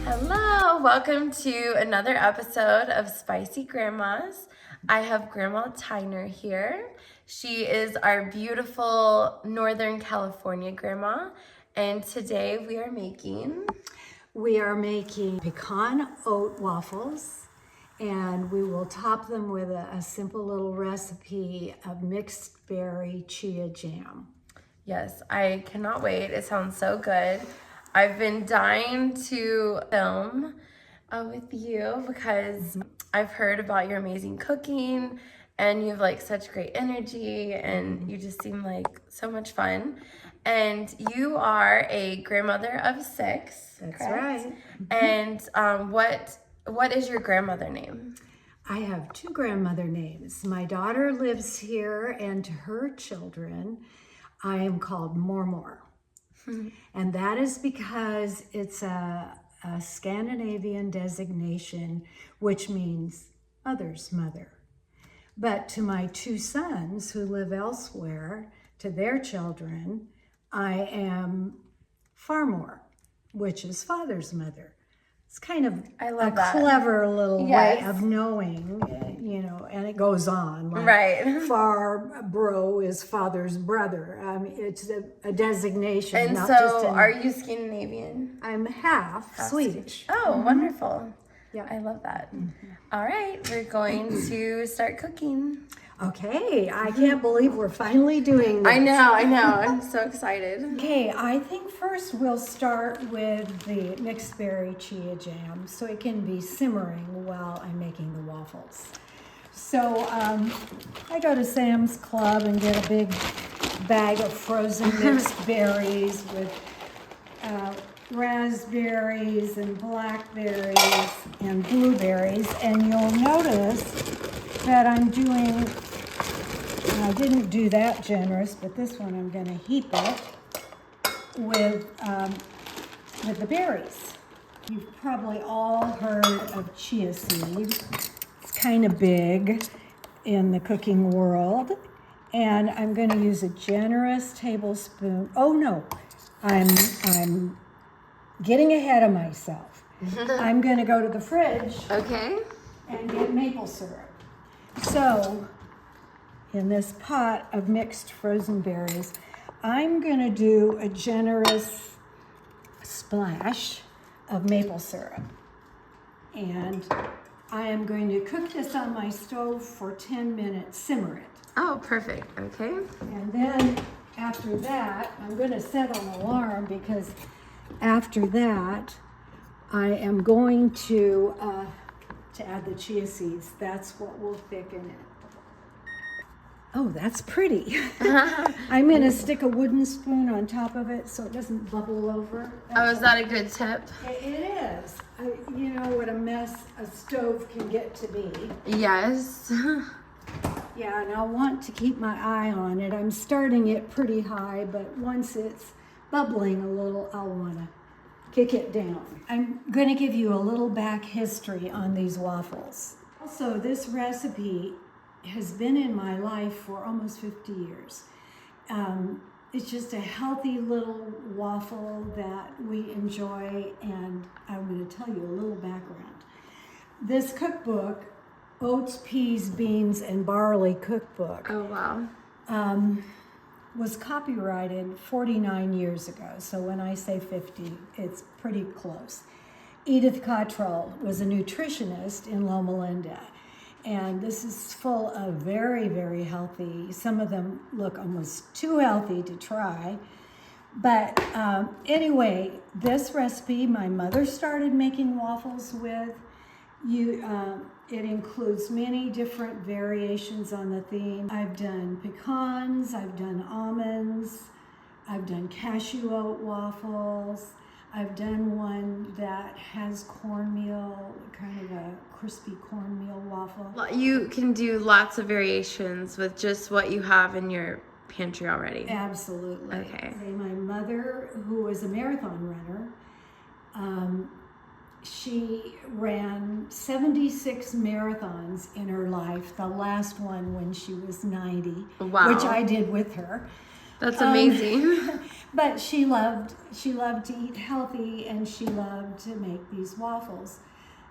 Hello, welcome to another episode of Spicy Grandmas. I have Grandma Tyner here. She is our beautiful Northern California grandma, and today we are making pecan oat waffles, and we will top them with a simple little recipe of mixed berry chia jam. Yes, I cannot wait. It sounds so good. I've been dying to film with you because I've heard about your amazing cooking and you have like such great energy and you just seem like so much fun. And you are a grandmother of 6. That's correct? right. And what is your grandmother name? I have 2 grandmother names. My daughter lives here, and to her children, I am called MorMor. And that is because it's a Scandinavian designation, which means mother's mother. But to my 2 sons who live elsewhere, to their children, I am Farmor, which is father's mother. It's kind of a clever little way of knowing, and it goes on. Like Right. Far bro is father's brother. It's a designation. And not so just are you Scandinavian? I'm half Swedish. Oh, wonderful. Yeah. I love that. All right, we're going to start cooking. Okay, I can't believe we're finally doing this. I know. I'm so excited. Okay, I think first we'll start with the mixed berry chia jam so it can be simmering while I'm making the waffles. So I go to Sam's Club and get a big bag of frozen mixed berries with raspberries and blackberries and blueberries. And you'll notice that I didn't do that generous, but this one I'm going to heap it with the berries. You've probably all heard of chia seed. It's kind of big in the cooking world. And I'm going to use a generous tablespoon. Oh no, I'm getting ahead of myself. I'm going to go to the fridge and get maple syrup. So in this pot of mixed frozen berries, I'm going to do a generous splash of maple syrup. And I am going to cook this on my stove for 10 minutes, simmer it. Oh, perfect. Okay. And then after that, I'm going to set an alarm because after that, I am going to add the chia seeds. That's what will thicken it. Oh, that's pretty. I'm going to stick a wooden spoon on top of it so it doesn't bubble over. Is that a good tip? It is. You know what a mess a stove can get to be. Yes. Yeah, and I'll want to keep my eye on it. I'm starting it pretty high, but once it's bubbling a little, I'll want to kick it down. I'm going to give you a little back history on these waffles. Also, this recipe has been in my life for almost 50 years. It's just a healthy little waffle that we enjoy, and I'm going to tell you a little background. This cookbook, Oats, Peas, Beans, and Barley Cookbook. Oh, wow. Was copyrighted 49 years ago. So when I say 50, it's pretty close. Edith Cottrell was a nutritionist in Loma Linda. And this is full of very, very healthy. Some of them look almost too healthy to try. But anyway, this recipe my mother started making waffles with. It includes many different variations on the theme. I've done pecans, I've done almonds, I've done cashew oat waffles. I've done one that has cornmeal, kind of a crispy cornmeal waffle. You can do lots of variations with just what you have in your pantry already. Absolutely. Okay. My mother, who was a marathon runner, she ran 76 marathons in her life, the last one when she was 90, Wow. which I did with her. That's amazing. But she loved to eat healthy, and she loved to make these waffles.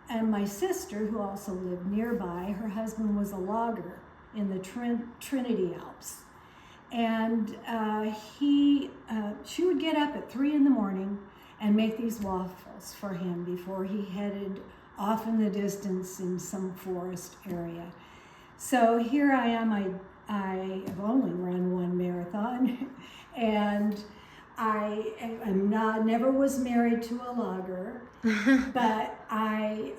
And my sister, who also lived nearby, her husband was a logger in the Trinity Alps. And she would get up at 3 in the morning and make these waffles for him before he headed off in the distance in some forest area. So here I am, I have only run one marathon, and never was married to a logger, but I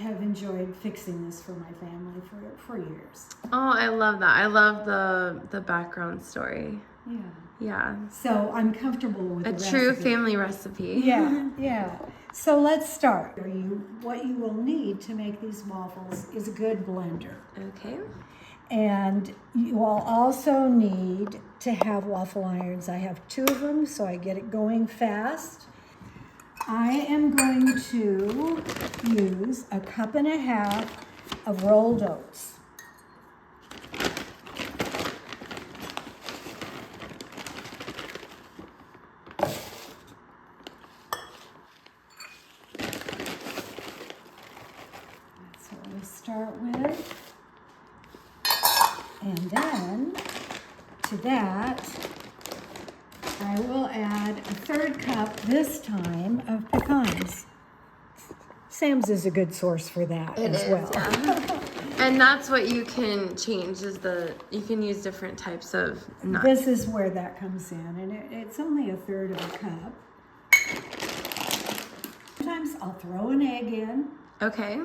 have enjoyed fixing this for my family for years. Oh, I love that. I love the background story. Yeah. Yeah. So I'm comfortable with A the true recipe. family recipe. Yeah. So let's start. What you will need to make these waffles is a good blender. Okay. And you will also need to have waffle irons. I have 2 of them, so I get it going fast. I am going to use 1.5 cups of rolled oats. That's what we start with. And then to that, I will add 1/3 cup this time of pecans. Sam's is a good source for that as well. Yeah. And that's what you can change you can use different types of nuts. This is where that comes in, and it's only 1/3 of a cup. Sometimes I'll throw an egg in. Okay.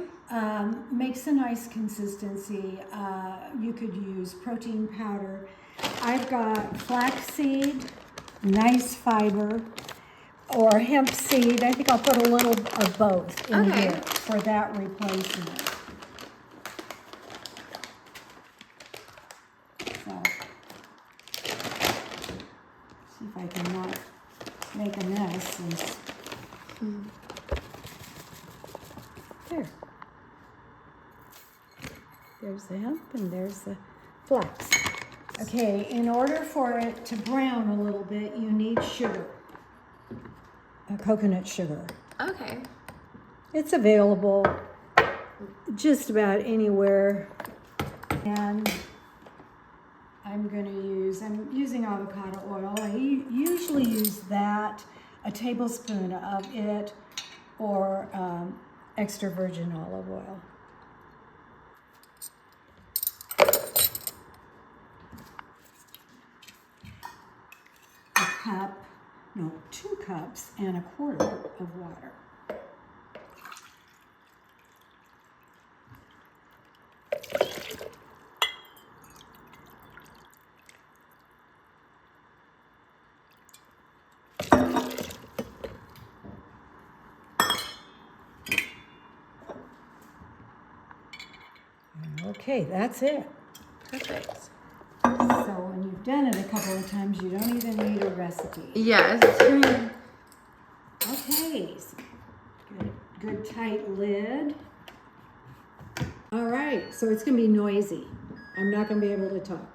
Makes a nice consistency. You could use protein powder. I've got flaxseed, nice fiber, or hemp seed. I think I'll put a little of both in here for that replacement. So, see if I can not make a mess. There. There's the hemp and there's the flax. Okay, in order for it to brown a little bit, you need sugar. Coconut sugar. Okay. It's available just about anywhere. And I'm using avocado oil. I usually use that, a tablespoon of it, or extra virgin olive oil. A cup, no, 2 cups and 1/4 of water. Okay, that's it. Perfect. So when you've done it a couple of times, you don't even need a recipe. Yes. Okay, so good tight lid. All right, so it's gonna be noisy. I'm not gonna be able to talk.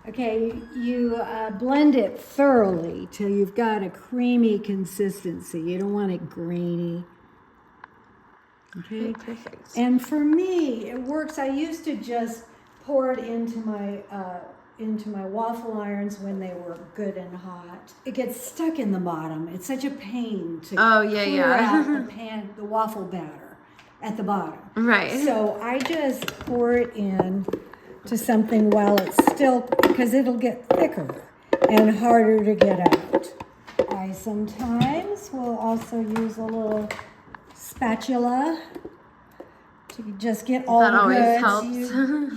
Okay, you blend it thoroughly till you've got a creamy consistency. You don't want it grainy. Okay, Perfect. and for me, it works. I used to just pour it into my waffle irons when they were good and hot. It gets stuck in the bottom. It's such a pain to clear out the waffle batter at the bottom. Right. So I just pour it in to something while it's still, because it'll get thicker and harder to get out. I sometimes will also use a little spatula to just get all That the always goods. helps.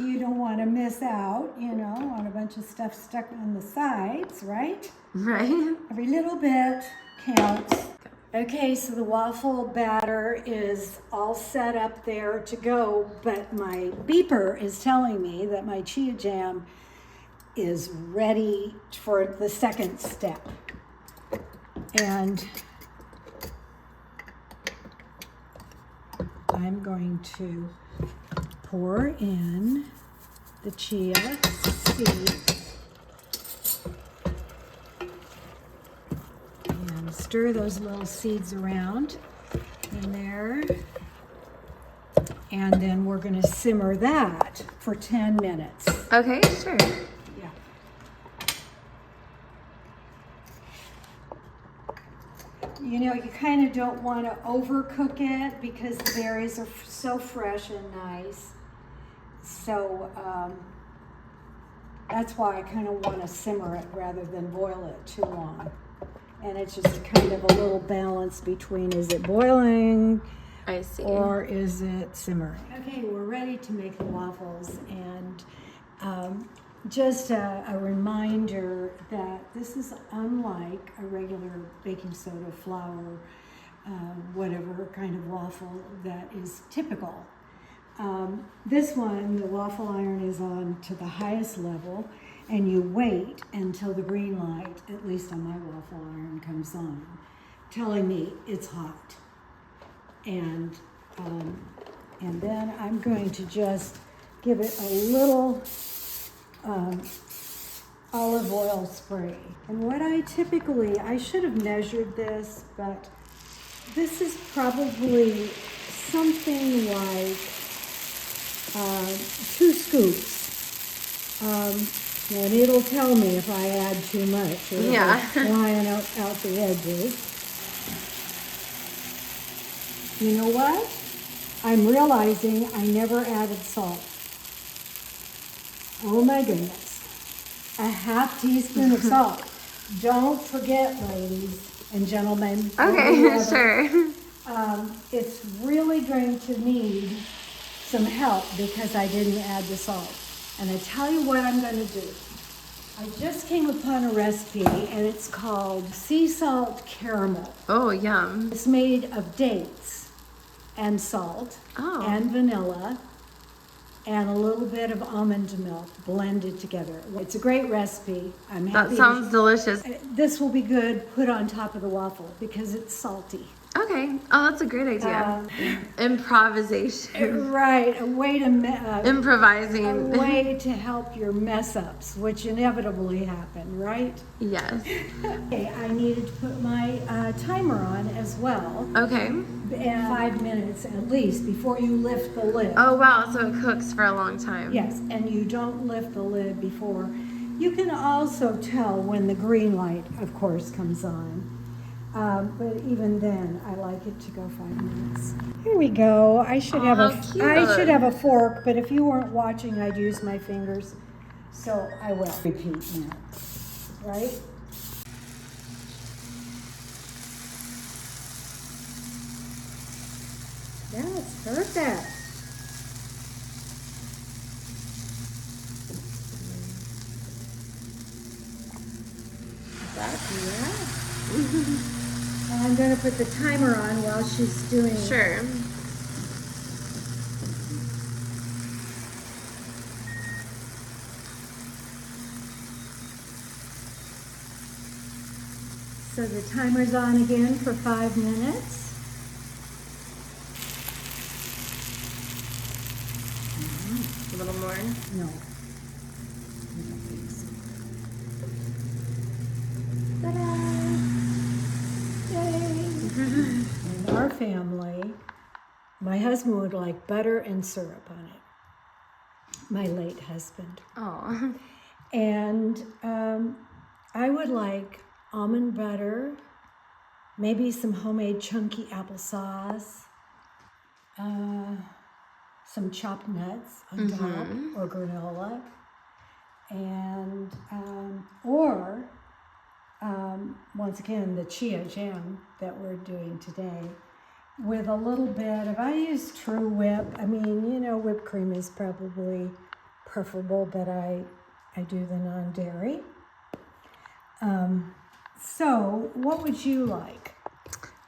You don't want to miss out, on a bunch of stuff stuck on the sides, right? Right. Every little bit counts. Okay, so the waffle batter is all set up there to go, but my beeper is telling me that my chia jam is ready for the second step. And I'm going to pour in the chia seeds and stir those little seeds around in there. And then we're going to simmer that for 10 minutes. Okay, sure. Yeah. You know, you kind of don't want to overcook it because the berries are so fresh and nice. So that's why I kind of want to simmer it rather than boil it too long. And it's just kind of a little balance between, is it boiling? I see. Or is it simmering? Okay, we're ready to make the waffles, and just a reminder that this is unlike a regular baking soda, flour, whatever kind of waffle that is typical. This one, the waffle iron is on to the highest level, and you wait until the green light, at least on my waffle iron, comes on, telling me it's hot. And then I'm going to just give it a little olive oil spray. And what I should have measured this, but this is probably something like 2 scoops. And it'll tell me if I add too much or Yeah. if it's flying out the edges. You know what? I'm realizing I never added salt. Oh my goodness. A half teaspoon of salt. Don't forget, ladies and gentlemen. Okay, whoever, sure. It's really going to need some help because I didn't add the salt. And I tell you what I'm going to do. I just came upon a recipe and it's called sea salt caramel. Oh, yum. It's made of dates and salt and vanilla and a little bit of almond milk blended together. It's a great recipe. I'm happy. That sounds delicious. This will be good put on top of the waffle because it's salty. Okay. Oh, that's a great idea. Improvisation. Right, a way to Improvising. a way to help your mess ups, which inevitably happen, right? Yes. Okay, I needed to put my timer on as well. Okay. And 5 minutes at least before you lift the lid. Oh, wow. So it cooks for a long time. Yes, and you don't lift the lid before. You can also tell when the green light, of course, comes on. But even then, I like it to go 5 minutes. Here we go. I should have a fork, but if you weren't watching, I'd use my fingers. So I will repeat now. Right? That's perfect. And I'm going to put the timer on while she's doing. Sure. So the timer's on again for 5 minutes. A little more. No. Ta-da! Yay! In our family, my husband would like butter and syrup on it. My late husband. Oh. And I would like almond butter, maybe some homemade chunky applesauce, some chopped nuts on top, or granola, and once again, the chia jam that we're doing today with a little bit of, I use True Whip. I mean, you know, whipped cream is probably preferable, but I do the non-dairy. So what would you like?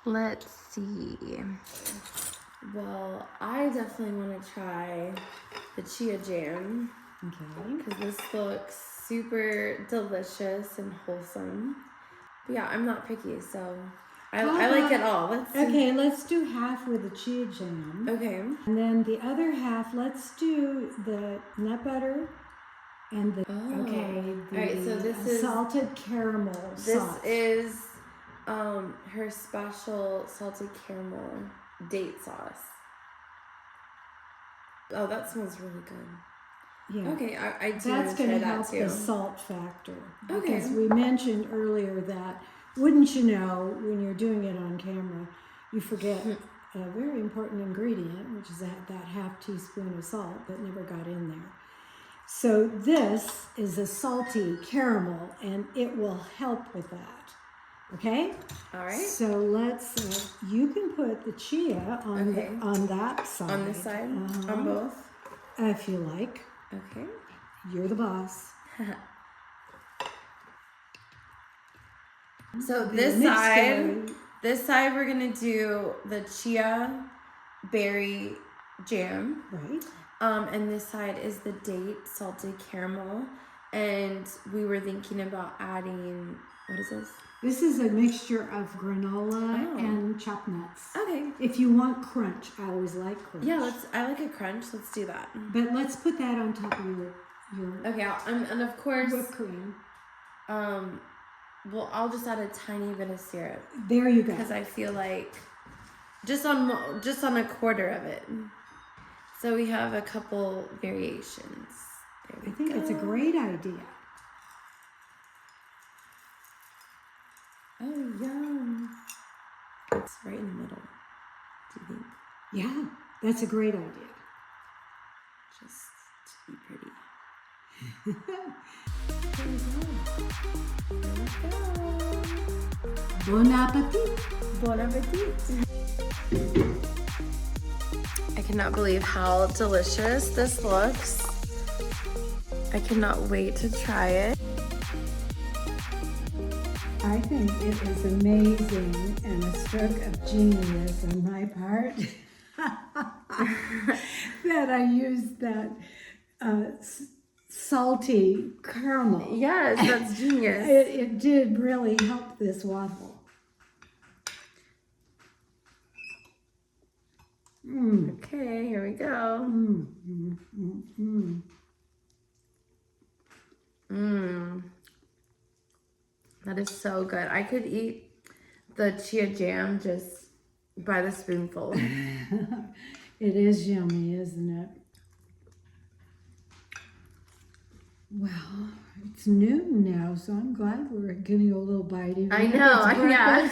Let's see. Well, I definitely want to try the chia jam. Okay. Because this looks super delicious and wholesome. But yeah, I'm not picky, so I like it all. Let's see. Okay, let's do half with the chia jam. Okay. And then the other half, let's do the nut butter and the All right, so this is salted caramel sauce. This is her special salted caramel date sauce. Oh, that smells really good. Yeah. Okay, I do That's going to try help that too. the salt factor. Okay. Because we mentioned earlier that, wouldn't you know, when you're doing it on camera, you forget a very important ingredient, which is that half teaspoon of salt that never got in there. So this is a salty caramel, and it will help with that. Okay? All right. So let's, you can put the chia on, on that side. On this side? On both? If you like. Okay. You're the boss. So this side we're gonna do the Chia Berry Jam. Right. And this side is the date salted caramel. And we were thinking about adding, what is this? This is a mixture of granola and chopped nuts. Okay. If you want crunch, I always like crunch. Yeah, I like a crunch. Let's do that. But let's put that on top of your okay, and of course whipped cream. Well, I'll just add a tiny bit of syrup. There you go. Because I feel like just on a quarter of it. So we have a couple variations. I think it's a great idea. Oh, yum. It's right in the middle, do you think? Yeah, that's a great idea. Just to be pretty. Bon appetit. Bon appetit. I cannot believe how delicious this looks. I cannot wait to try it. I think it is amazing and a stroke of genius on my part that I used that salty caramel. Yes, that's genius. It did really help this waffle. Okay, here we go. That is so good. I could eat the chia jam just by the spoonful. It is yummy, isn't it? Well, it's noon now, so I'm glad we're getting a little bite. I know, yeah.